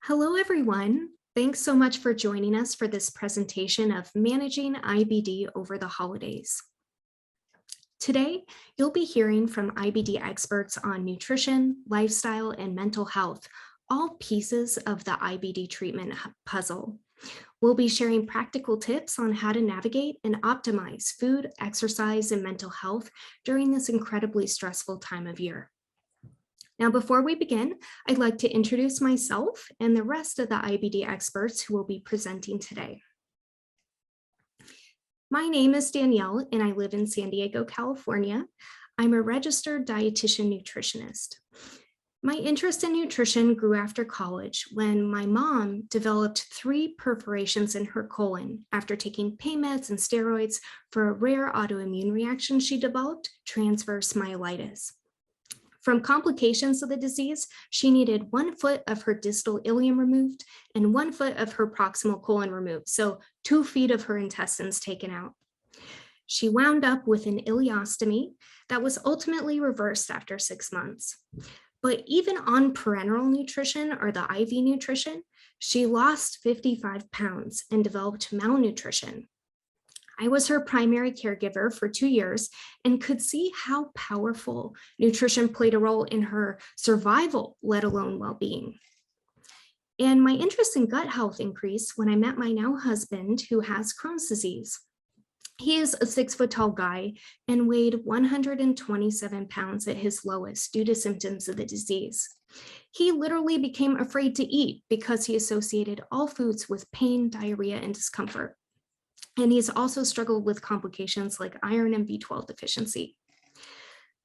Hello, everyone. Thanks so much for joining us for this presentation of Managing IBD over the holidays. Today, you'll be hearing from IBD experts on nutrition, lifestyle, and mental health, all pieces of the IBD treatment puzzle. We'll be sharing practical tips on how to navigate and optimize food, exercise, and mental health during this incredibly stressful time of year. Now, before we begin, I'd like to introduce myself and the rest of the IBD experts who will be presenting today. My name is Danielle, and I live in San Diego, California. I'm a registered dietitian nutritionist. My interest in nutrition grew after college when my mom developed 3 perforations in her colon after taking pain meds and steroids for a rare autoimmune reaction she developed, transverse myelitis. From complications of the disease, she needed 1 foot of her distal ileum removed and 1 foot of her proximal colon removed, so 2 feet of her intestines taken out. She wound up with an ileostomy that was ultimately reversed after 6 months. But even on parenteral nutrition, or the IV nutrition, she lost 55 pounds and developed malnutrition. I was her primary caregiver for 2 years and could see how powerful nutrition played a role in her survival, let alone well-being. And my interest in gut health increased when I met my now husband, who has Crohn's disease. He is a 6-foot-tall guy and weighed 127 pounds at his lowest due to symptoms of the disease. He literally became afraid to eat because he associated all foods with pain, diarrhea, and discomfort. And he's also struggled with complications like iron and B12 deficiency.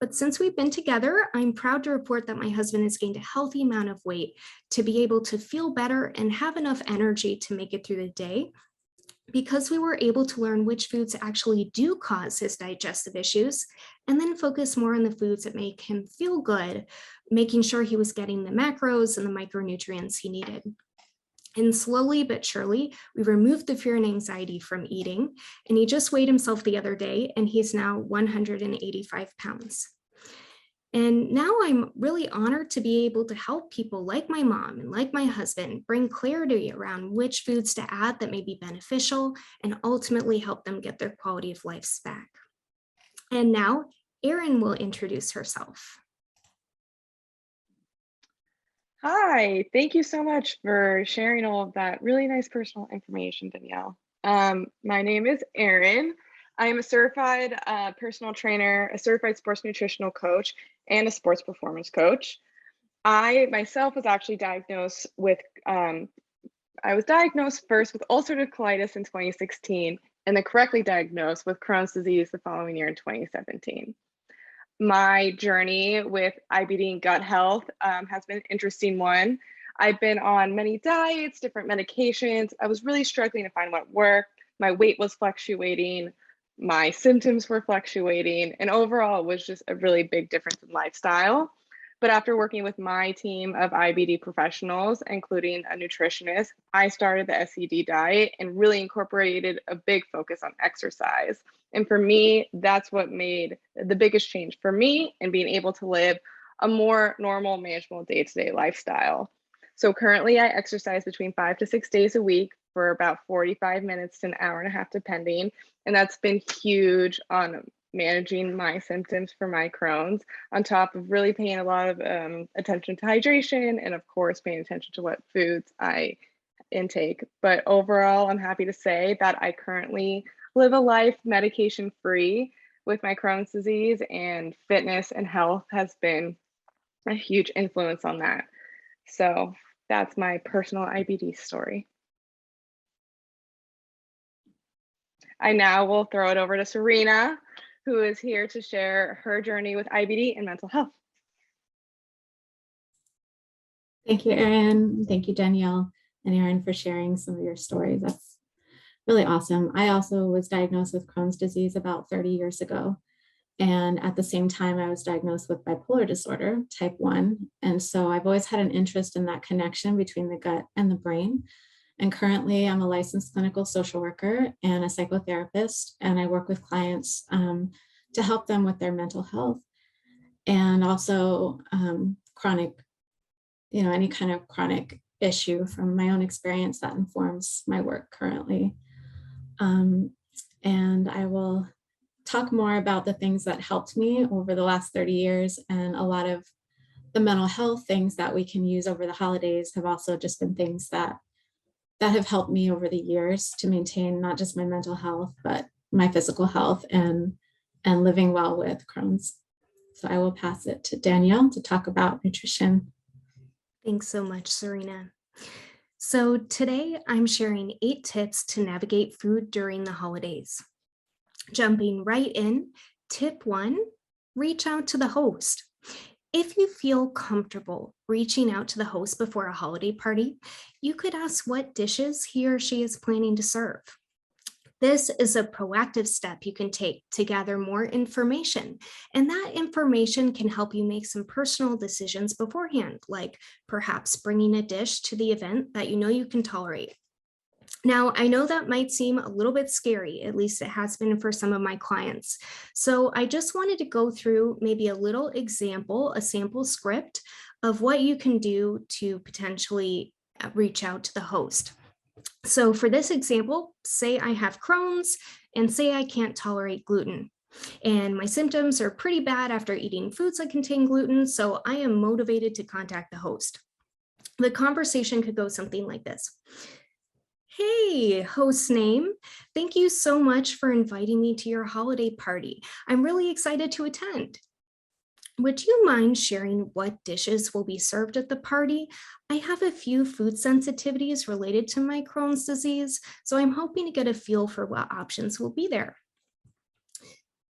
But since we've been together, I'm proud to report that my husband has gained a healthy amount of weight to be able to feel better and have enough energy to make it through the day, because we were able to learn which foods actually do cause his digestive issues, and then focus more on the foods that make him feel good, making sure he was getting the macros and the micronutrients he needed. And slowly but surely, we removed the fear and anxiety from eating, and he just weighed himself the other day, and he's now 185 pounds. And now I'm really honored to be able to help people like my mom and like my husband bring clarity around which foods to add that may be beneficial and ultimately help them get their quality of life back. And now, Aarin will introduce herself. Hi, thank you so much for sharing all of that really nice personal information, Danielle. My name is Aarin. I am a certified personal trainer, a certified sports nutritional coach, and a sports performance coach. I myself was actually diagnosed with, I was diagnosed first with ulcerative colitis in 2016, and then correctly diagnosed with Crohn's disease the following year in 2017. My journey with IBD and gut health has been an interesting one. I've been on many diets, different medications. I was really struggling to find what worked. My weight was fluctuating, my symptoms were fluctuating, and overall it was just a really big difference in lifestyle. But after working with my team of IBD professionals, including a nutritionist, I started the SED diet and really incorporated a big focus on exercise. And for me, that's what made the biggest change for me in being able to live a more normal, manageable day-to-day lifestyle. So currently I exercise between 5 to 6 days a week for about 45 minutes to an hour and a half, depending. And that's been huge on managing my symptoms for my Crohn's, on top of really paying a lot of attention to hydration and of course paying attention to what foods I intake. But overall, I'm happy to say that I currently live a life medication free with my Crohn's disease, and fitness and health has been a huge influence on that. So that's my personal IBD story. I now will throw it over to Serena, who is here to share her journey with IBD and mental health. Thank you, Aarin. Thank you, Danielle and Aarin, for sharing some of your stories. That's really awesome. I also was diagnosed with Crohn's disease about 30 years ago. And at the same time, I was diagnosed with bipolar disorder, type 1. And so I've always had an interest in that connection between the gut and the brain. And currently, I'm a licensed clinical social worker and a psychotherapist, and I work with clients to help them with their mental health and also chronic, any kind of chronic issue from my own experience that informs my work currently. And I will talk more about the things that helped me over the last 30 years, and a lot of the mental health things that we can use over the holidays have also just been things that have helped me over the years to maintain not just my mental health, but my physical health and living well with Crohn's. So I will pass it to Danielle to talk about nutrition. Thanks so much, Serena. So today I'm sharing 8 tips to navigate food during the holidays. Jumping right in, tip 1, reach out to the host. If you feel comfortable reaching out to the host before a holiday party, you could ask what dishes he or she is planning to serve. This is a proactive step you can take to gather more information, and that information can help you make some personal decisions beforehand, like perhaps bringing a dish to the event that you know you can tolerate. Now, I know that might seem a little bit scary, at least it has been for some of my clients. So I just wanted to go through maybe a little example, a sample script of what you can do to potentially reach out to the host. So for this example, say I have Crohn's and say I can't tolerate gluten. And my symptoms are pretty bad after eating foods that contain gluten, so I am motivated to contact the host. The conversation could go something like this. Hey, host name, thank you so much for inviting me to your holiday party. I'm really excited to attend. Would you mind sharing what dishes will be served at the party? I have a few food sensitivities related to my Crohn's disease, so I'm hoping to get a feel for what options will be there.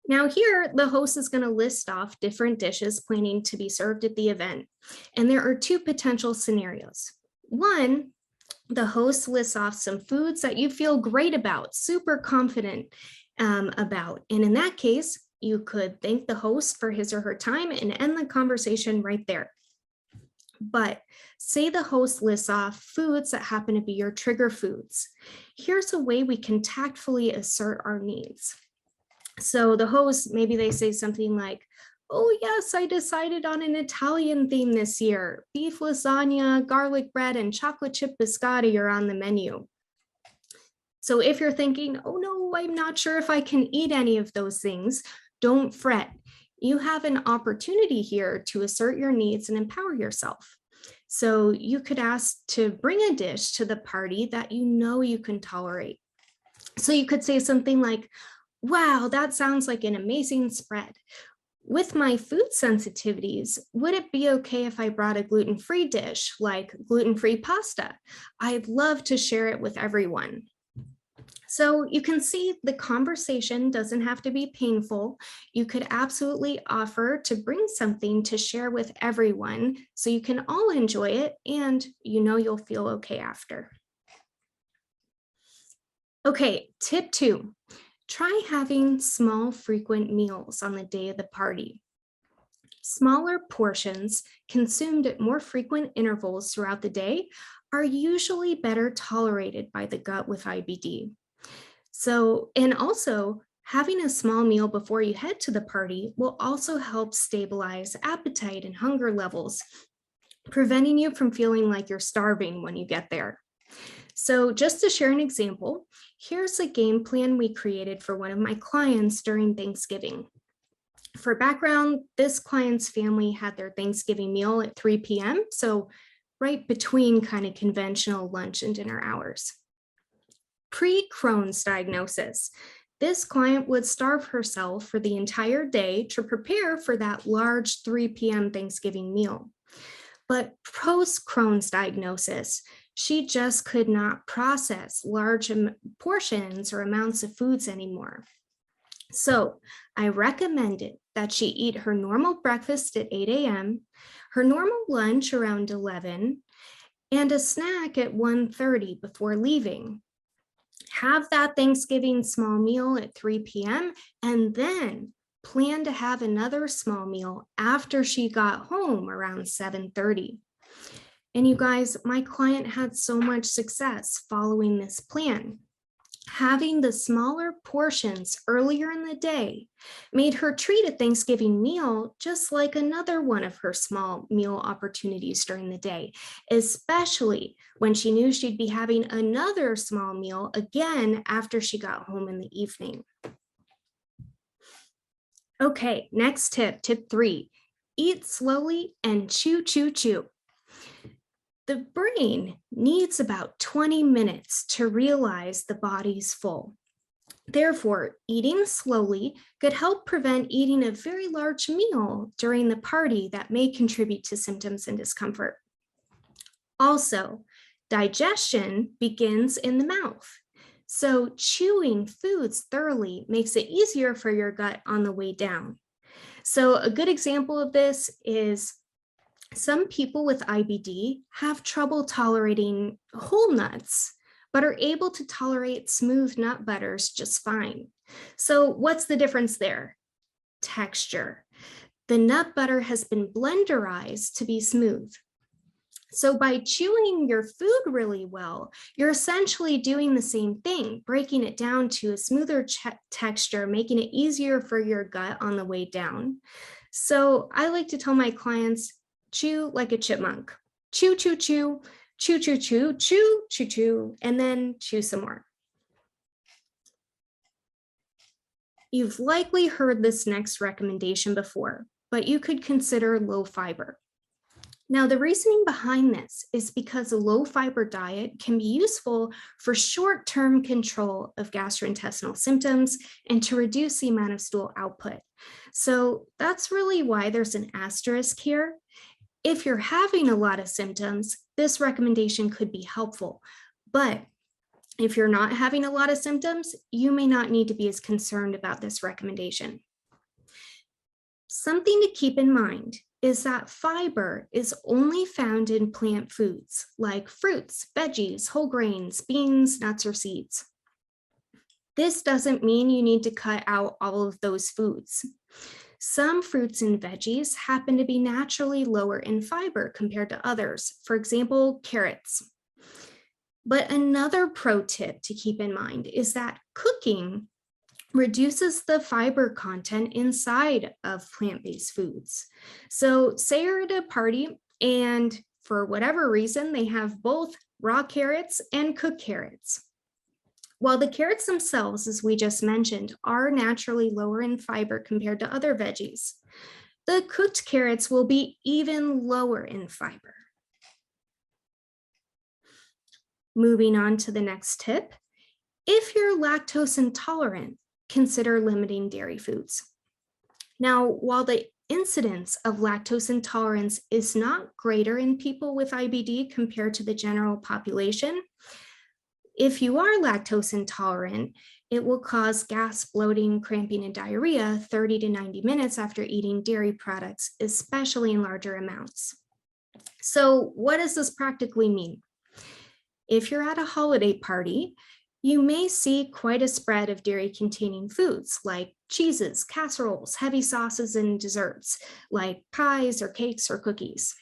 Now here, the host is going to list off different dishes planning to be served at the event, and there are 2 potential scenarios. One, the host lists off some foods that you feel great about, super confident about. And in that case, you could thank the host for his or her time and end the conversation right there. But say the host lists off foods that happen to be your trigger foods. Here's a way we can tactfully assert our needs. So the host, maybe they say something like, oh yes, I decided on an Italian theme this year. Beef lasagna, garlic bread, and chocolate chip biscotti are on the menu. So if you're thinking, oh no, I'm not sure if I can eat any of those things, don't fret. You have an opportunity here to assert your needs and empower yourself. So you could ask to bring a dish to the party that you know you can tolerate. So you could say something like, wow, that sounds like an amazing spread. With my food sensitivities, would it be okay if I brought a gluten-free dish like gluten-free pasta? I'd love to share it with everyone. So you can see the conversation doesn't have to be painful. You could absolutely offer to bring something to share with everyone so you can all enjoy it and you know you'll feel okay after. Okay, tip 2. Try having small, frequent meals on the day of the party. Smaller portions consumed at more frequent intervals throughout the day are usually better tolerated by the gut with IBD. So, and also having a small meal before you head to the party will also help stabilize appetite and hunger levels, preventing you from feeling like you're starving when you get there. So just to share an example, here's a game plan we created for one of my clients during Thanksgiving. For background, this client's family had their Thanksgiving meal at 3 p.m., so right between kind of conventional lunch and dinner hours. Pre-Crohn's diagnosis, this client would starve herself for the entire day to prepare for that large 3 p.m. Thanksgiving meal. But post-Crohn's diagnosis, she just could not process large portions or amounts of foods anymore. So I recommended that she eat her normal breakfast at 8 a.m., her normal lunch around 11, and a snack at 1:30 before leaving. Have that Thanksgiving small meal at 3 p.m. and then plan to have another small meal after she got home around 7:30. And you guys, my client had so much success following this plan. Having the smaller portions earlier in the day made her treat a Thanksgiving meal just like another one of her small meal opportunities during the day, especially when she knew she'd be having another small meal again after she got home in the evening. Okay, next tip, tip 3, eat slowly and chew, chew, chew. The brain needs about 20 minutes to realize the body's full. Therefore, eating slowly could help prevent eating a very large meal during the party that may contribute to symptoms and discomfort. Also, digestion begins in the mouth. So chewing foods thoroughly makes it easier for your gut on the way down. So a good example of this is some people with IBD have trouble tolerating whole nuts, but are able to tolerate smooth nut butters just fine. So what's the difference there? Texture. The nut butter has been blenderized to be smooth. So by chewing your food really well, you're essentially doing the same thing, breaking it down to a smoother texture, making it easier for your gut on the way down. So I like to tell my clients, chew like a chipmunk. Chew, chew, chew, chew, chew, chew, chew, chew, chew, and then chew some more. You've likely heard this next recommendation before, but you could consider low fiber. Now, the reasoning behind this is because a low fiber diet can be useful for short-term control of gastrointestinal symptoms and to reduce the amount of stool output. So that's really why there's an asterisk here. If you're having a lot of symptoms, this recommendation could be helpful. But if you're not having a lot of symptoms, you may not need to be as concerned about this recommendation. Something to keep in mind is that fiber is only found in plant foods like fruits, veggies, whole grains, beans, nuts, or seeds. This doesn't mean you need to cut out all of those foods. Some fruits and veggies happen to be naturally lower in fiber compared to others, for example, carrots. But another pro tip to keep in mind is that cooking reduces the fiber content inside of plant-based foods. So say you're at a party and for whatever reason, they have both raw carrots and cooked carrots. While the carrots themselves, as we just mentioned, are naturally lower in fiber compared to other veggies, the cooked carrots will be even lower in fiber. Moving on to the next tip, if you're lactose intolerant, consider limiting dairy foods. Now, while the incidence of lactose intolerance is not greater in people with IBD compared to the general population, if you are lactose intolerant, it will cause gas, bloating, cramping, and diarrhea 30 to 90 minutes after eating dairy products, especially in larger amounts. So what does this practically mean? If you're at a holiday party, you may see quite a spread of dairy-containing foods like cheeses, casseroles, heavy sauces, and desserts like pies or cakes or cookies.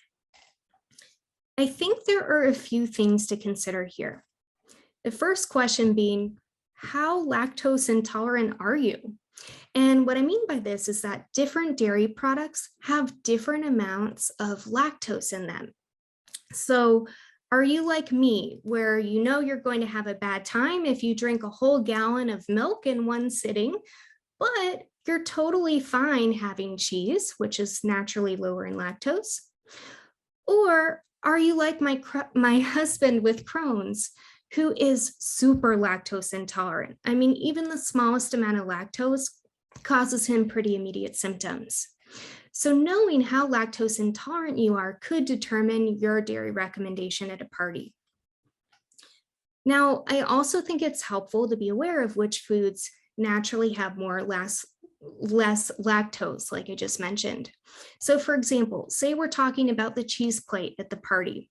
I think there are a few things to consider here. The first question being, how lactose intolerant are you? And what I mean by this is that different dairy products have different amounts of lactose in them. So are you like me, where you know you're going to have a bad time if you drink a whole gallon of milk in one sitting, but you're totally fine having cheese, which is naturally lower in lactose? Or are you like my husband with Crohn's, who is super lactose intolerant? I mean, even the smallest amount of lactose causes him pretty immediate symptoms. So knowing how lactose intolerant you are could determine your dairy recommendation at a party. Now, I also think it's helpful to be aware of which foods naturally have more or less lactose, like I just mentioned. So for example, say we're talking about the cheese plate at the party.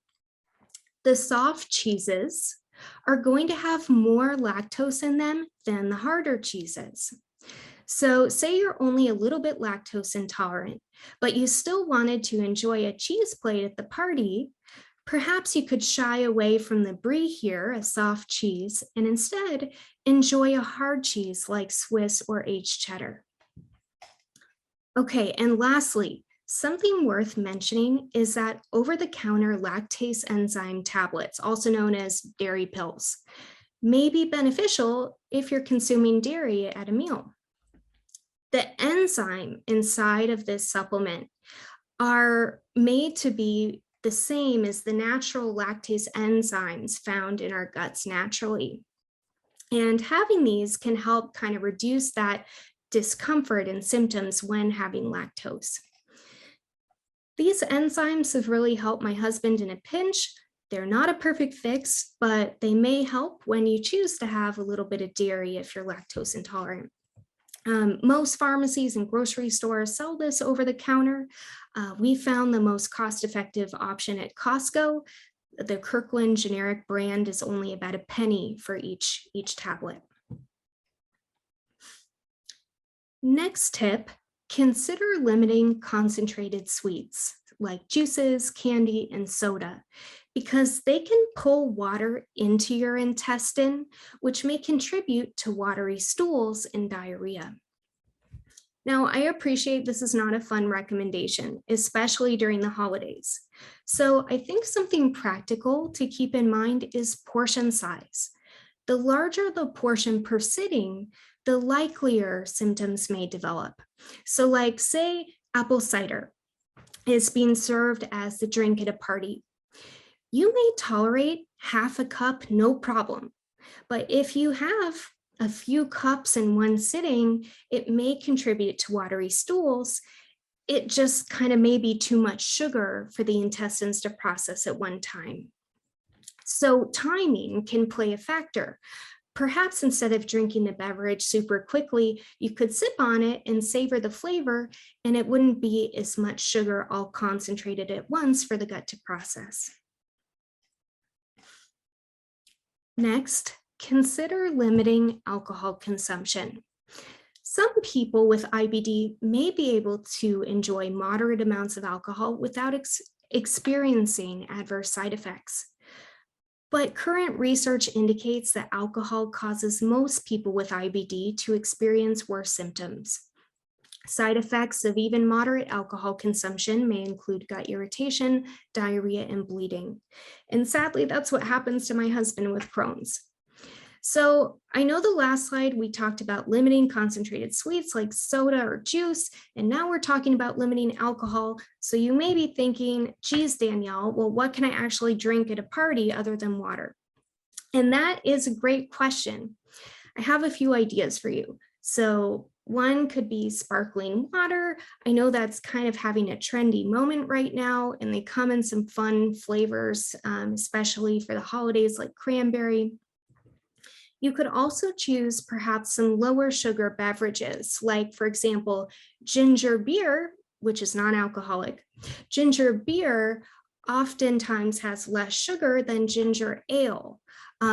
The soft cheeses are going to have more lactose in them than the harder cheeses. So say you're only a little bit lactose intolerant, but you still wanted to enjoy a cheese plate at the party, Perhaps you could shy away from the brie here, a soft cheese, and instead enjoy a hard cheese like Swiss or H cheddar. Okay, and lastly, something worth mentioning is that over-the-counter lactase enzyme tablets, also known as dairy pills, may be beneficial if you're consuming dairy at a meal. The enzyme inside of this supplement are made to be the same as the natural lactase enzymes found in our guts naturally. And having these can help kind of reduce that discomfort and symptoms when having lactose. These enzymes have really helped my husband in a pinch. They're not a perfect fix, but they may help when you choose to have a little bit of dairy if you're lactose intolerant. Most pharmacies and grocery stores sell this over the counter. We found the most cost-effective option at Costco. The Kirkland generic brand is only about a penny for each tablet. Next tip, consider limiting concentrated sweets like juices, candy, and soda, because they can pull water into your intestine, which may contribute to watery stools and diarrhea. Now, I appreciate this is not a fun recommendation, especially during the holidays. So I think something practical to keep in mind is portion size. The larger the portion per sitting, the likelier symptoms may develop. So like say apple cider is being served as the drink at a party. You may tolerate half a cup, no problem. But if you have a few cups in one sitting, it may contribute to watery stools. It just kind of may be too much sugar for the intestines to process at one time. So timing can play a factor. Perhaps instead of drinking the beverage super quickly, you could sip on it and savor the flavor, and it wouldn't be as much sugar all concentrated at once for the gut to process. Next, consider limiting alcohol consumption. Some people with IBD may be able to enjoy moderate amounts of alcohol without experiencing adverse side effects. But current research indicates that alcohol causes most people with IBD to experience worse symptoms. Side effects of even moderate alcohol consumption may include gut irritation, diarrhea, and bleeding. And sadly, that's what happens to my husband with Crohn's. So I know the last slide we talked about limiting concentrated sweets like soda or juice, and now we're talking about limiting alcohol. So you may be thinking, geez, Danielle, well, what can I actually drink at a party other than water? And that is a great question. I have a few ideas for you. So one could be sparkling water. I know that's kind of having a trendy moment right now, and they come in some fun flavors, especially for the holidays like cranberry. You could also choose perhaps some lower sugar beverages, like for example, ginger beer, which is non-alcoholic. Ginger beer oftentimes has less sugar than ginger ale.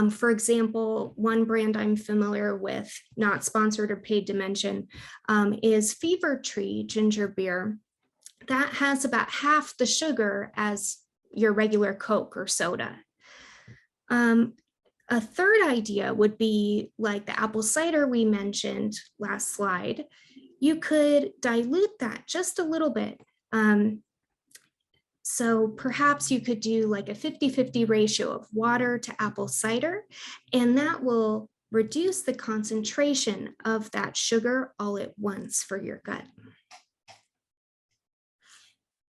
For example, one brand I'm familiar with, not sponsored or paid to mention, is Fever Tree ginger beer. That has about half the sugar as your regular Coke or soda. A third idea would be like the apple cider we mentioned last slide. You could dilute that just a little bit. So perhaps you could do like a 50-50 ratio of water to apple cider, and that will reduce the concentration of that sugar all at once for your gut.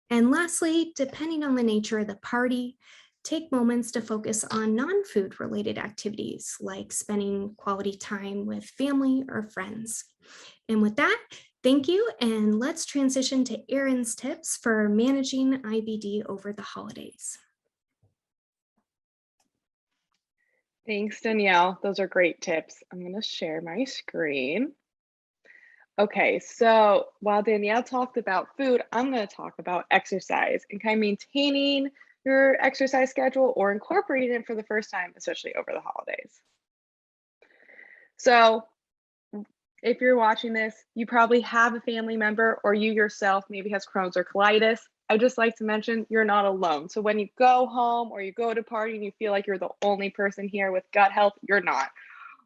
And lastly, depending on the nature of the party, take moments to focus on non-food related activities like spending quality time with family or friends. And with that, thank you, and let's transition to Aarin's tips for managing IBD over the holidays. Thanks, Danielle. Those are great tips. I'm going to share my screen. Okay, so while Danielle talked about food, I'm going to talk about exercise and kind of maintaining your exercise schedule or incorporating it for the first time, especially over the holidays. So if you're watching this, you probably have a family member or you yourself maybe has Crohn's or colitis. I just like to mention you're not alone. So when you go home or you go to a party and you feel like you're the only person here with gut health, you're not.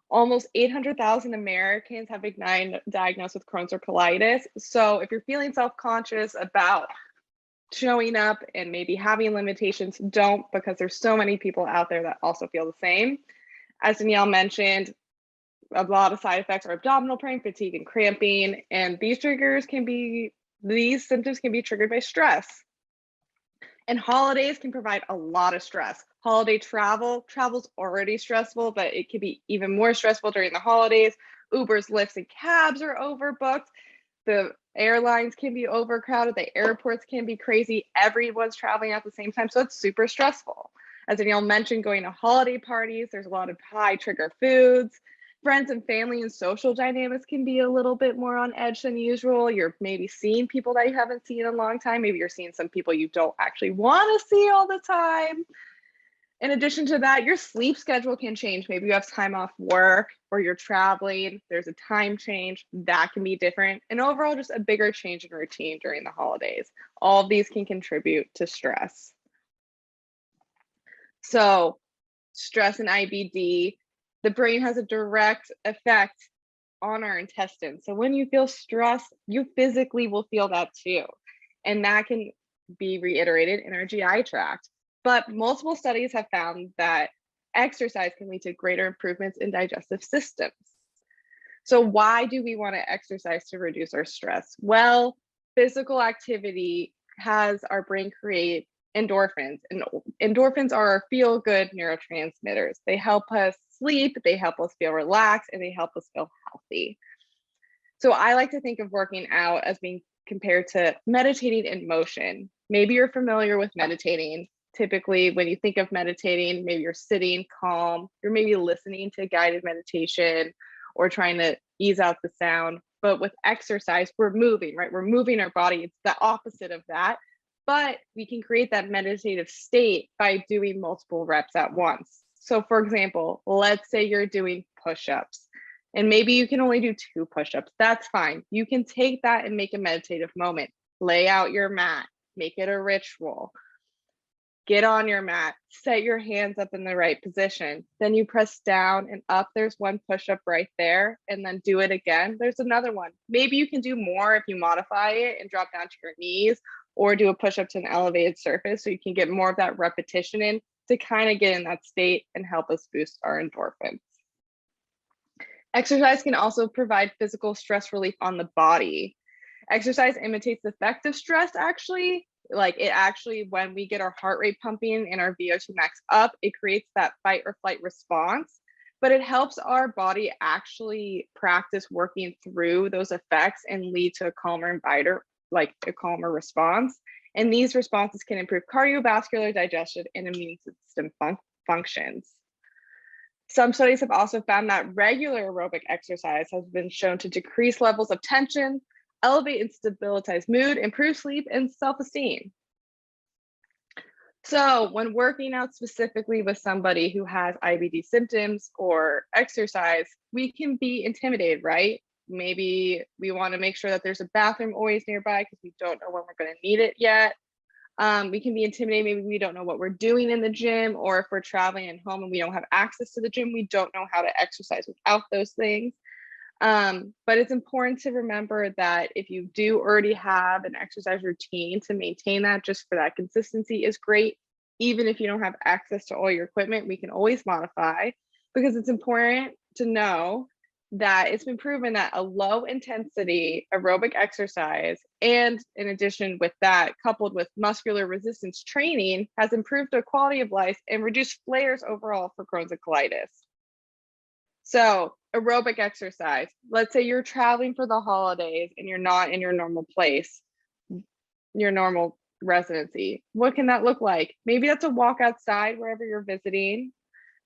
Almost 800,000 Americans have been diagnosed with Crohn's or colitis. So if you're feeling self-conscious about showing up and maybe having limitations, don't, because there's so many people out there that also feel the same. As Danielle mentioned, a lot of side effects are abdominal pain, fatigue, and cramping. And these symptoms can be triggered by stress. And holidays can provide a lot of stress. Holiday travel's already stressful, but it can be even more stressful during the holidays. Ubers, Lyfts, and cabs are overbooked. The airlines can be overcrowded. The airports can be crazy. Everyone's traveling at the same time, so it's super stressful. As Danielle mentioned, going to holiday parties, there's a lot of high trigger foods. Friends and family and social dynamics can be a little bit more on edge than usual. You're maybe seeing people that you haven't seen in a long time. Maybe you're seeing some people you don't actually want to see all the time. In addition to that, your sleep schedule can change. Maybe you have time off work or you're traveling. There's a time change that can be different. And overall, just a bigger change in routine during the holidays. All of these can contribute to stress. So stress and IBD, the brain has a direct effect on our intestines. So when you feel stress, you physically will feel that too. And that can be reiterated in our GI tract. But multiple studies have found that exercise can lead to greater improvements in digestive systems. So why do we want to exercise to reduce our stress? Well, physical activity has our brain create endorphins, and endorphins are our feel-good neurotransmitters. They help us sleep, they help us feel relaxed, and they help us feel healthy. So I like to think of working out as being compared to meditating in motion. Maybe you're familiar with meditating. Typically, when you think of meditating, maybe you're sitting calm, you're maybe listening to guided meditation or trying to ease out the sound. But with exercise, we're moving, right? We're moving our body. It's the opposite of that. But we can create that meditative state by doing multiple reps at once. So for example, let's say you're doing push-ups and maybe you can only do 2 push-ups. That's fine. You can take that and make a meditative moment. Lay out your mat, make it a ritual. Get on your mat, set your hands up in the right position. Then you press down and up. There's 1 push-up right there, and then do it again. There's another one. Maybe you can do more if you modify it and drop down to your knees or do a push-up to an elevated surface so you can get more of that repetition in to kind of get in that state and help us boost our endorphins. Exercise can also provide physical stress relief on the body. Exercise imitates the effect of stress actually. Like it actually, when we get our heart rate pumping and our VO2 max up, it creates that fight or flight response, but it helps our body actually practice working through those effects and lead to a calmer response. And these responses can improve cardiovascular, digestion, and immune system functions. Some studies have also found that regular aerobic exercise has been shown to decrease levels of tension, elevate and stabilize mood, improve sleep, and self-esteem. So when working out specifically with somebody who has IBD symptoms or exercise, we can be intimidated, right? Maybe we want to make sure that there's a bathroom always nearby because we don't know when we're going to need it yet. We can be intimidated. Maybe we don't know what we're doing in the gym, or if we're traveling at home and we don't have access to the gym, we don't know how to exercise without those things. But it's important to remember that if you do already have an exercise routine, to maintain that just for that consistency is great. Even if you don't have access to all your equipment, we can always modify, because it's important to know that it's been proven that a low intensity aerobic exercise, and in addition with that, coupled with muscular resistance training, has improved the quality of life and reduced flares overall for Crohn's and colitis. So aerobic exercise, let's say you're traveling for the holidays and you're not in your normal place, your normal residency. What can that look like? Maybe that's a walk outside wherever you're visiting.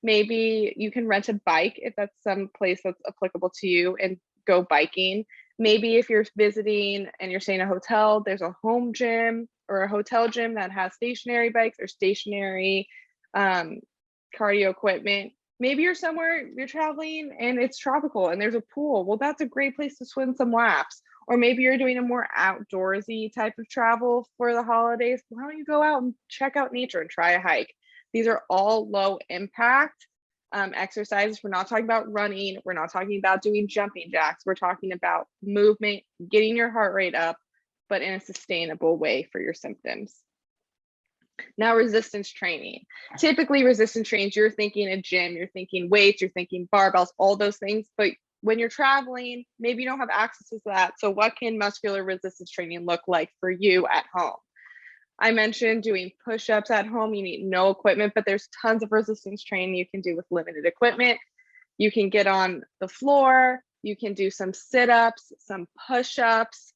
Maybe you can rent a bike if that's some place that's applicable to you and go biking. Maybe if you're visiting and you're staying in a hotel, there's a home gym or a hotel gym that has stationary bikes or stationary cardio equipment. Maybe you're somewhere, you're traveling and it's tropical and there's a pool. Well, that's a great place to swim some laps. Or maybe you're doing a more outdoorsy type of travel for the holidays. Why don't you go out and check out nature and try a hike? These are all low impact exercises. We're not talking about running. We're not talking about doing jumping jacks. We're talking about movement, getting your heart rate up, but in a sustainable way for your symptoms. Now, resistance training. Typically, resistance trains, you're thinking a gym, you're thinking weights, you're thinking barbells, all those things. But when you're traveling, maybe you don't have access to that. So what can muscular resistance training look like for you at home? I mentioned doing push-ups at home. You need no equipment, but there's tons of resistance training you can do with limited equipment. You can get on the floor. You can do some sit-ups, some push-ups,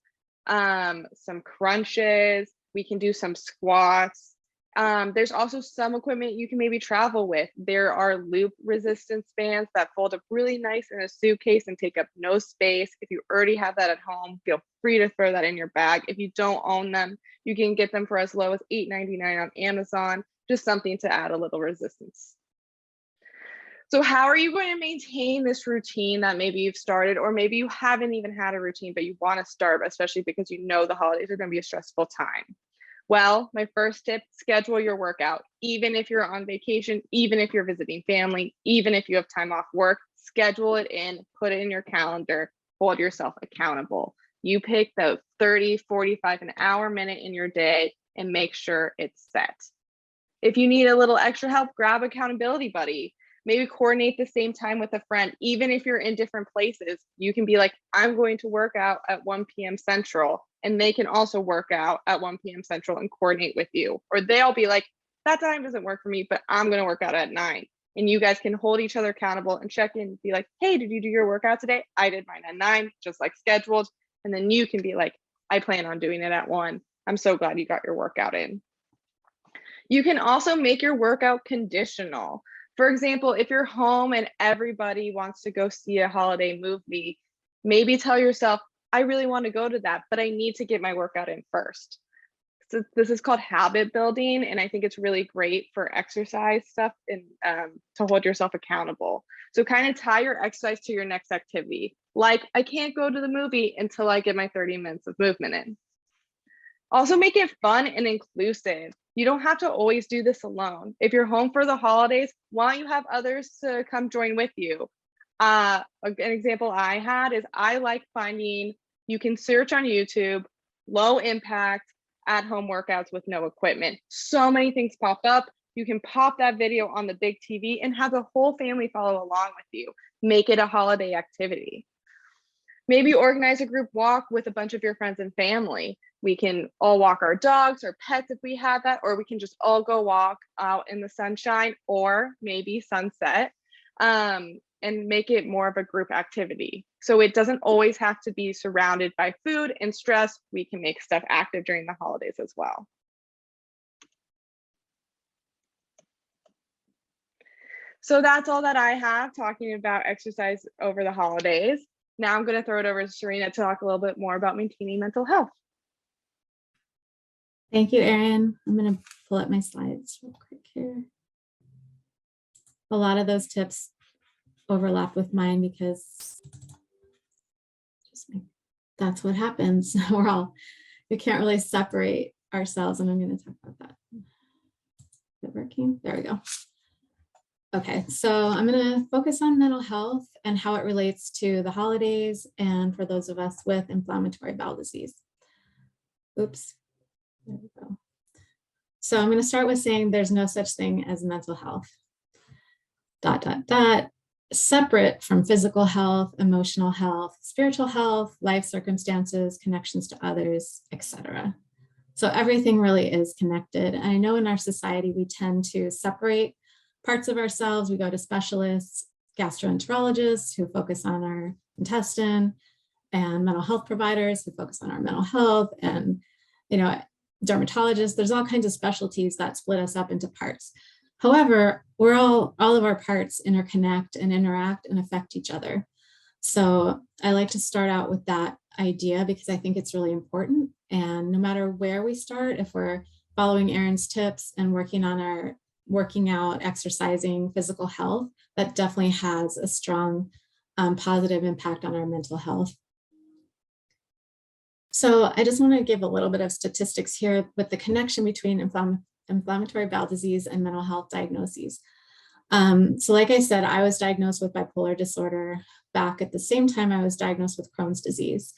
some crunches. We can do some squats. There's also some equipment you can maybe travel with. There are loop resistance bands that fold up really nice in a suitcase and take up no space. If you already have that at home, feel free to throw that in your bag. If you don't own them, you can get them for as low as $8.99 on Amazon, just something to add a little resistance. So how are you going to maintain this routine that maybe you've started, or maybe you haven't even had a routine, but you want to start, especially because you know the holidays are going to be a stressful time? Well, my first tip, schedule your workout. Even if you're on vacation, even if you're visiting family, even if you have time off work, schedule it in, put it in your calendar, hold yourself accountable. You pick the 30, 45, an hour, minute in your day and make sure it's set. If you need a little extra help, grab accountability buddy. Maybe coordinate the same time with a friend. Even if you're in different places, you can be like, I'm going to work out at 1 p.m. Central, and they can also work out at 1 p.m. Central and coordinate with you. Or they'll be like, that time doesn't work for me, but I'm going to work out at 9. And you guys can hold each other accountable and check in, be like, hey, did you do your workout today? I did mine at 9, just like scheduled. And then you can be like, I plan on doing it at 1. I'm so glad you got your workout in. You can also make your workout conditional. For example, if you're home and everybody wants to go see a holiday movie, maybe tell yourself, I really want to go to that, but I need to get my workout in first. So this is called habit building, and I think it's really great for exercise stuff and to hold yourself accountable. So kind of tie your exercise to your next activity. Like, I can't go to the movie until I get my 30 minutes of movement in. Also make it fun and inclusive. You don't have to always do this alone. If you're home for the holidays, why don't you have others to come join with you? An example I had is I like finding, you can search on YouTube, low impact at home workouts with no equipment. So many things pop up. You can pop that video on the big TV and have the whole family follow along with you. Make it a holiday activity. Maybe organize a group walk with a bunch of your friends and family. We can all walk our dogs or pets if we have that, or we can just all go walk out in the sunshine or maybe sunset, and make it more of a group activity. So it doesn't always have to be surrounded by food and stress. We can make stuff active during the holidays as well. So that's all that I have talking about exercise over the holidays. Now I'm going to throw it over to Serena to talk a little bit more about maintaining mental health. Thank you, Aarin. I'm going to pull up my slides real quick here. A lot of those tips overlap with mine because that's what happens. We can't really separate ourselves, and I'm going to talk about that. Is it working? There we go. Okay, so I'm going to focus on mental health and how it relates to the holidays and for those of us with inflammatory bowel disease. Oops, there we go. So I'm going to start with saying there's no such thing as mental health. ... Separate from physical health, emotional health, spiritual health, life circumstances, connections to others, etc. So everything really is connected. And I know in our society, we tend to separate parts of ourselves. We go to specialists, gastroenterologists who focus on our intestine, and mental health providers who focus on our mental health, and dermatologists. There's all kinds of specialties that split us up into parts. However, all of our parts interconnect and interact and affect each other. So I like to start out with that idea because I think it's really important. And no matter where we start, if we're following Aarin's tips and working out, exercising, physical health, that definitely has a strong positive impact on our mental health. So I just want to give a little bit of statistics here with the connection between inflammatory bowel disease and mental health diagnoses. So like I said, I was diagnosed with bipolar disorder back at the same time I was diagnosed with Crohn's disease.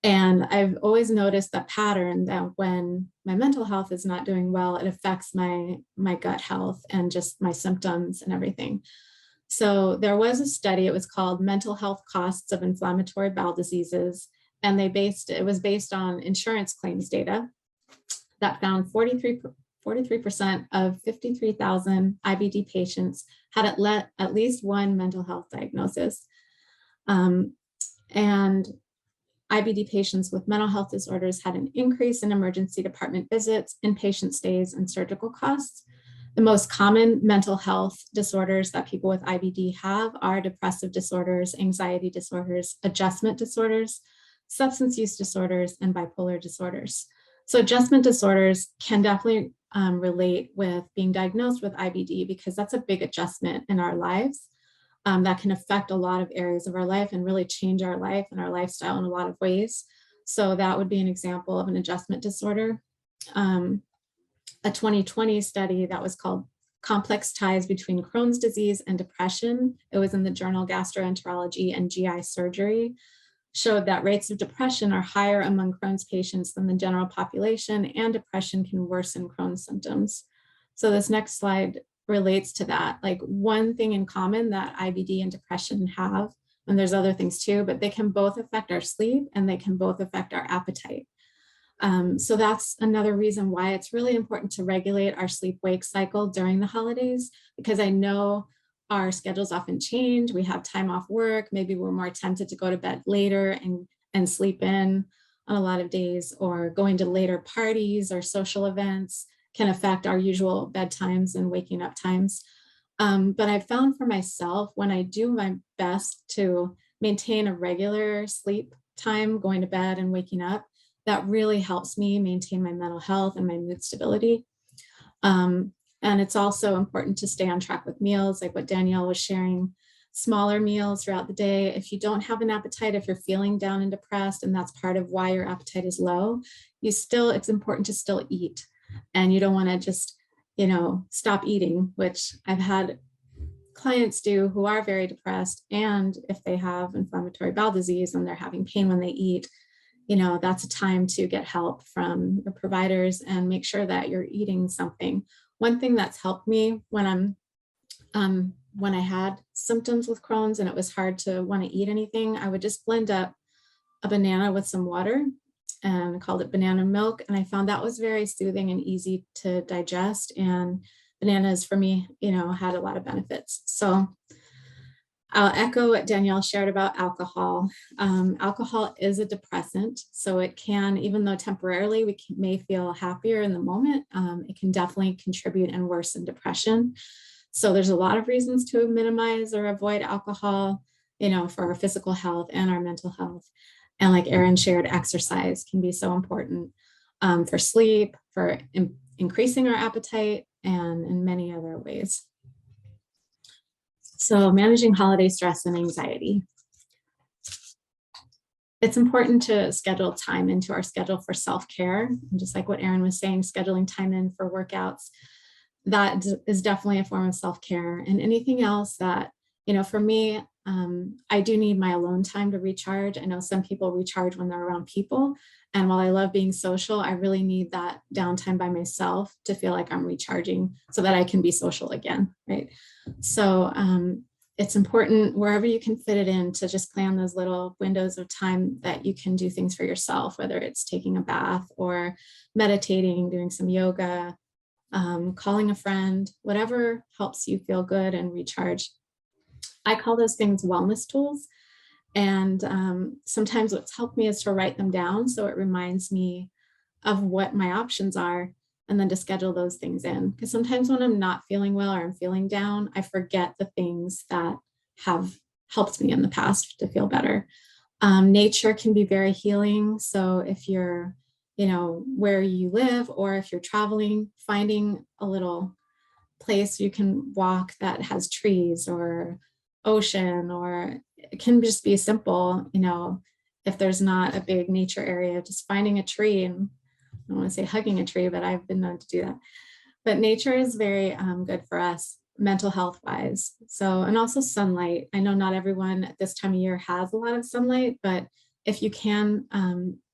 And I've always noticed that pattern that when my mental health is not doing well, it affects my gut health and just my symptoms and everything. So there was a study, it was called Mental Health Costs of Inflammatory Bowel Diseases. And it was based on insurance claims data that found 43% of 53,000 IBD patients had at least one mental health diagnosis. And IBD patients with mental health disorders had an increase in emergency department visits, inpatient stays, and surgical costs. The most common mental health disorders that people with IBD have are depressive disorders, anxiety disorders, adjustment disorders, substance use disorders, and bipolar disorders. So adjustment disorders can definitely relate with being diagnosed with IBD because that's a big adjustment in our lives that can affect a lot of areas of our life and really change our life and our lifestyle in a lot of ways. So that would be an example of an adjustment disorder. A 2020 study that was called Complex Ties Between Crohn's Disease and Depression, it was in the journal Gastroenterology and GI Surgery, showed that rates of depression are higher among Crohn's patients than the general population, and depression can worsen Crohn's symptoms. So this next slide relates to that. Like one thing in common that IBD and depression have, and there's other things too, but they can both affect our sleep and they can both affect our appetite. So that's another reason why it's really important to regulate our sleep-wake cycle during the holidays, because I know our schedules often change. We have time off work. Maybe we're more tempted to go to bed later and sleep in on a lot of days, or going to later parties or social events can affect our usual bedtimes and waking up times. But I found for myself, when I do my best to maintain a regular sleep time, going to bed and waking up, that really helps me maintain my mental health and my mood stability. And it's also important to stay on track with meals, like what Danielle was sharing, smaller meals throughout the day. If you don't have an appetite, if you're feeling down and depressed, and that's part of why your appetite is low, it's important to still eat. And you don't want to just, stop eating, which I've had clients do who are very depressed. And if they have inflammatory bowel disease and they're having pain when they eat, that's a time to get help from your providers and make sure that you're eating something. One thing that's helped me when I had symptoms with Crohn's and it was hard to want to eat anything, I would just blend up a banana with some water, and I called it banana milk. And I found that was very soothing and easy to digest. And bananas for me, had a lot of benefits. So I'll echo what Danielle shared about alcohol. Alcohol is a depressant, so it can, even though temporarily we may feel happier in the moment, it can definitely contribute and worsen depression. So there's a lot of reasons to minimize or avoid alcohol, for our physical health and our mental health. And like Aarin shared, exercise can be so important for sleep, for increasing our appetite, and in many other ways. So managing holiday stress and anxiety. It's important to schedule time into our schedule for self-care. And just like what Aarin was saying, scheduling time in for workouts, that is definitely a form of self-care. And anything else that, for me, I do need my alone time to recharge. I know some people recharge when they're around people. And while I love being social, I really need that downtime by myself to feel like I'm recharging so that I can be social again, right? So it's important wherever you can fit it in to just plan those little windows of time that you can do things for yourself, whether it's taking a bath or meditating, doing some yoga, calling a friend, whatever helps you feel good and recharge. I call those things wellness tools. And sometimes what's helped me is to write them down so it reminds me of what my options are, and then to schedule those things in. Because sometimes when I'm not feeling well or I'm feeling down, I forget the things that have helped me in the past to feel better. Nature can be very healing. So if you're, where you live, or if you're traveling, finding a little place you can walk that has trees or ocean, or it can just be simple, if there's not a big nature area, just finding a tree, and I don't want to say hugging a tree, but I've been known to do that. But nature is very good for us mental health wise. So, and also sunlight. I know not everyone at this time of year has a lot of sunlight, but if you can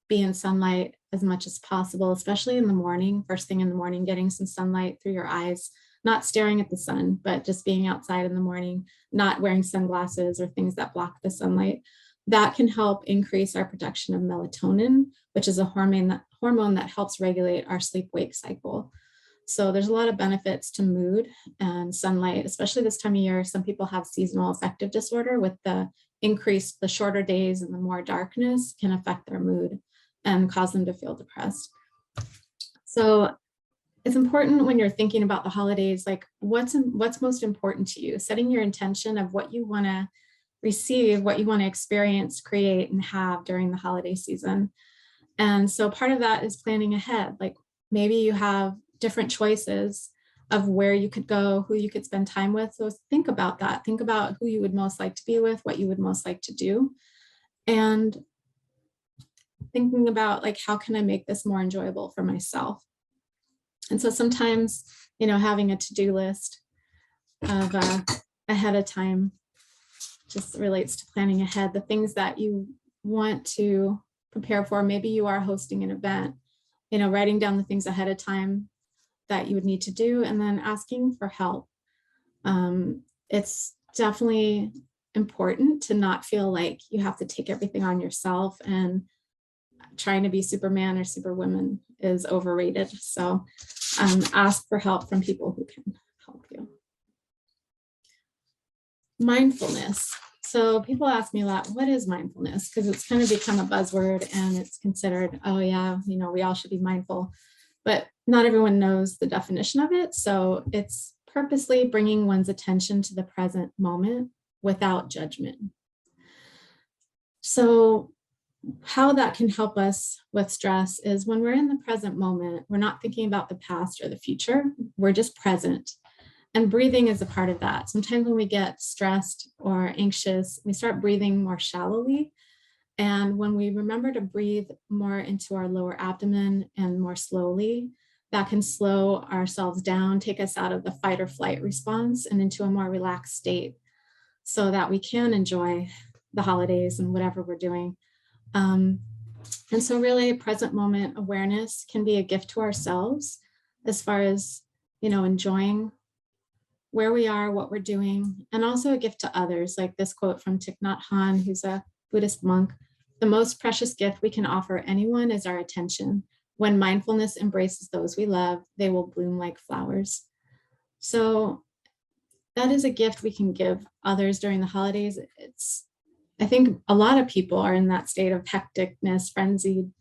be in sunlight as much as possible, especially in the morning, first thing in the morning, getting some sunlight through your eyes, not staring at the sun, but just being outside in the morning, not wearing sunglasses or things that block the sunlight, that can help increase our production of melatonin, which is a hormone that helps regulate our sleep-wake cycle. So there's a lot of benefits to mood and sunlight, especially this time of year. Some people have seasonal affective disorder with the shorter days and the more darkness can affect their mood and cause them to feel depressed. So it's important when you're thinking about the holidays, like what's most important to you, setting your intention of what you want to receive, what you want to experience, create, and have during the holiday season. And so part of that is planning ahead. Like maybe you have different choices of where you could go, who you could spend time with. So think about that. Think about who you would most like to be with, what you would most like to do. And thinking about like, how can I make this more enjoyable for myself? And so sometimes, having a to-do list of ahead of time just relates to planning ahead, the things that you want to prepare for. Maybe you are hosting an event, writing down the things ahead of time that you would need to do, and then asking for help. It's definitely important to not feel like you have to take everything on yourself, and trying to be Superman or Superwoman is overrated. So ask for help from people who can help you. Mindfulness. So people ask me a lot, what is mindfulness? Because it's kind of become a buzzword and it's considered, oh yeah, we all should be mindful, but not everyone knows the definition of it. So it's purposely bringing one's attention to the present moment without judgment. So how that can help us with stress is when we're in the present moment, we're not thinking about the past or the future, we're just present. And breathing is a part of that. Sometimes when we get stressed or anxious, we start breathing more shallowly. And when we remember to breathe more into our lower abdomen and more slowly, that can slow ourselves down, take us out of the fight or flight response and into a more relaxed state so that we can enjoy the holidays and whatever we're doing. And so really present moment awareness can be a gift to ourselves as far as, enjoying where we are, what we're doing, and also a gift to others. Like this quote from Thich Nhat Hanh, who's a Buddhist monk: "The most precious gift we can offer anyone is our attention. When mindfulness embraces those we love, they will bloom like flowers." So that is a gift we can give others during the holidays. I think a lot of people are in that state of hecticness, frenzied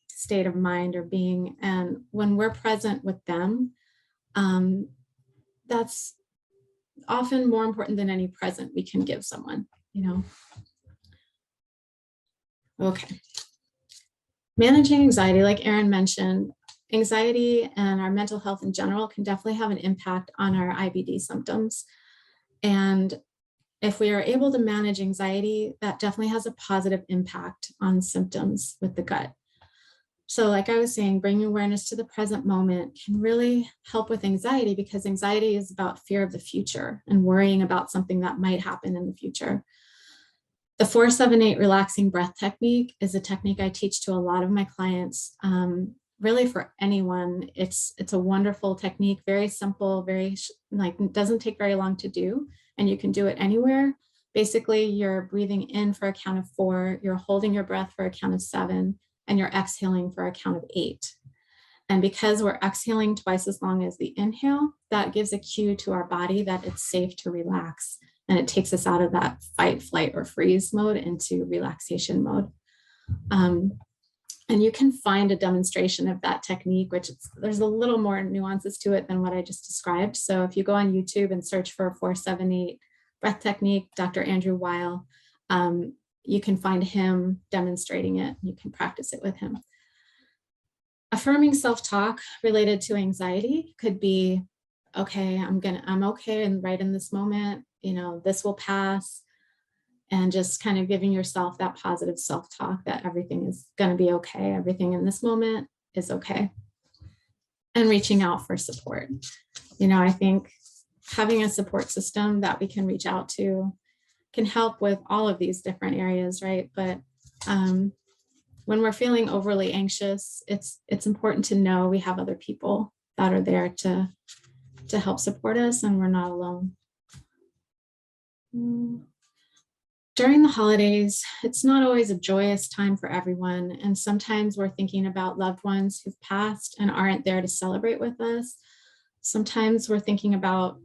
state of mind or being. And when we're present with them, that's often more important than any present we can give someone, Okay. Managing anxiety, like Aarin mentioned, anxiety and our mental health in general can definitely have an impact on our IBD symptoms. And if we are able to manage anxiety, that definitely has a positive impact on symptoms with the gut. So like I was saying, bringing awareness to the present moment can really help with anxiety, because anxiety is about fear of the future and worrying about something that might happen in the future. The 4-7-8 relaxing breath technique is a technique I teach to a lot of my clients. Really for anyone, it's a wonderful technique, very simple, it doesn't take very long to do, and you can do it anywhere. Basically, you're breathing in for a count of 4, you're holding your breath for a count of 7, and you're exhaling for a count of 8. And because we're exhaling twice as long as the inhale, that gives a cue to our body that it's safe to relax. And it takes us out of that fight, flight, or freeze mode into relaxation mode. And you can find a demonstration of that technique, there's a little more nuances to it than what I just described. So if you go on YouTube and search for 4-7-8 breath technique, Dr. Andrew Weil, you can find him demonstrating it. You can practice it with him. Affirming self-talk related to anxiety could be, okay, I'm okay and right in this moment, this will pass. and just kind of giving yourself that positive self-talk that everything is going to be okay. Everything in this moment is okay. And reaching out for support. You know, I think having a support system that we can reach out to can help with all of these different areas, right? But when we're feeling overly anxious, it's important to know we have other people that are there to help support us, and we're not alone. During the holidays, it's not always a joyous time for everyone. And sometimes we're thinking about loved ones who've passed and aren't there to celebrate with us. Sometimes we're thinking about,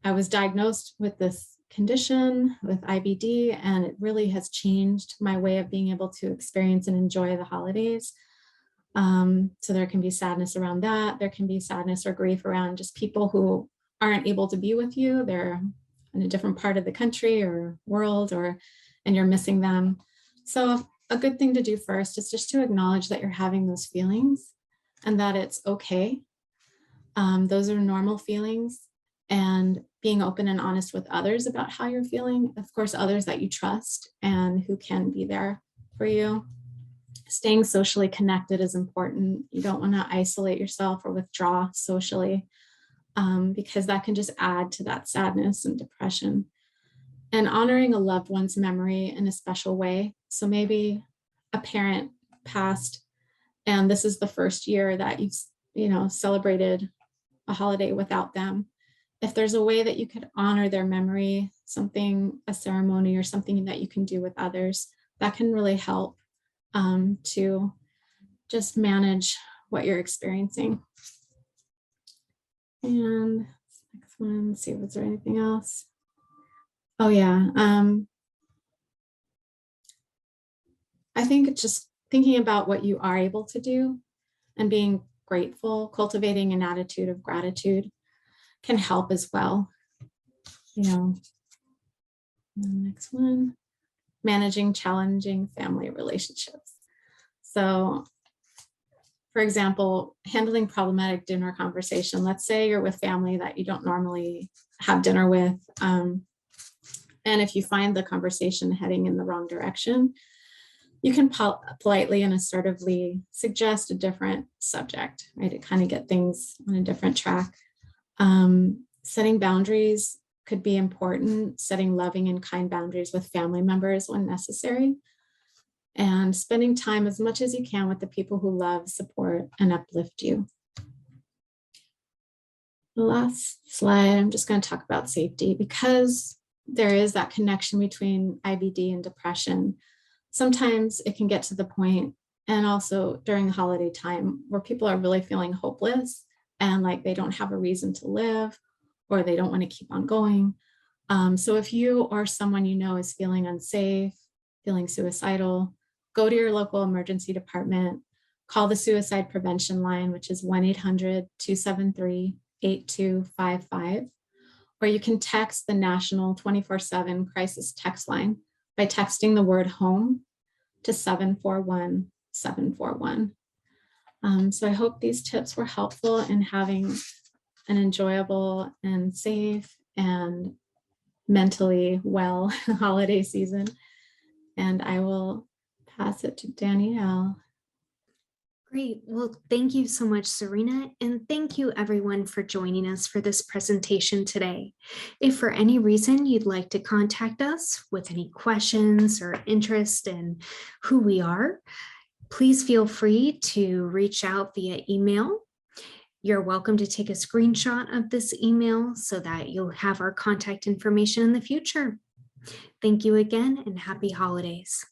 I was diagnosed with this condition with IBD, and it really has changed my way of being able to experience and enjoy the holidays. So there can be sadness around that. There can be sadness or grief around just people who aren't able to be with you. They're in a different part of the country or world, and you're missing them. So a good thing to do first is just to acknowledge that you're having those feelings and that it's okay. Those are normal feelings, and being open and honest with others about how you're feeling, of course, others that you trust and who can be there for you. Staying socially connected is important. You don't want to isolate yourself or withdraw socially, because that can just add to that sadness and depression. And honoring a loved one's memory in a special way. So maybe a parent passed, and this is the first year that you've celebrated a holiday without them. If there's a way that you could honor their memory, a ceremony or something that you can do with others, that can really help to just manage what you're experiencing. And next one, let's see, was there anything else? Oh yeah. I think it's just thinking about what you are able to do and being grateful, cultivating an attitude of gratitude can help as well. The next one, managing challenging family relationships. So for example, handling problematic dinner conversation. Let's say you're with family that you don't normally have dinner with. And if you find the conversation heading in the wrong direction, you can politely and assertively suggest a different subject, right? To kind of get things on a different track. Setting boundaries could be important, setting loving and kind boundaries with family members when necessary, and spending time as much as you can with the people who love, support, and uplift you. The last slide, I'm just going to talk about safety, because there is that connection between IBD and depression. Sometimes it can get to the point, and also during the holiday time, where people are really feeling hopeless and like they don't have a reason to live, or they don't want to keep on going. So if you or someone you know is feeling unsafe, feeling suicidal, go to your local emergency department, call the suicide prevention line, which is 1-800-273-8255, or you can text the national 24/7 crisis text line by texting the word home to 741-741. So I hope these tips were helpful in having an enjoyable and safe and mentally well holiday season. And I will pass it to Danielle. Great. Well, thank you so much, Serena, and thank you everyone for joining us for this presentation today. If for any reason you'd like to contact us with any questions or interest in who we are, please feel free to reach out via email. You're welcome to take a screenshot of this email so that you'll have our contact information in the future. Thank you again, and happy holidays.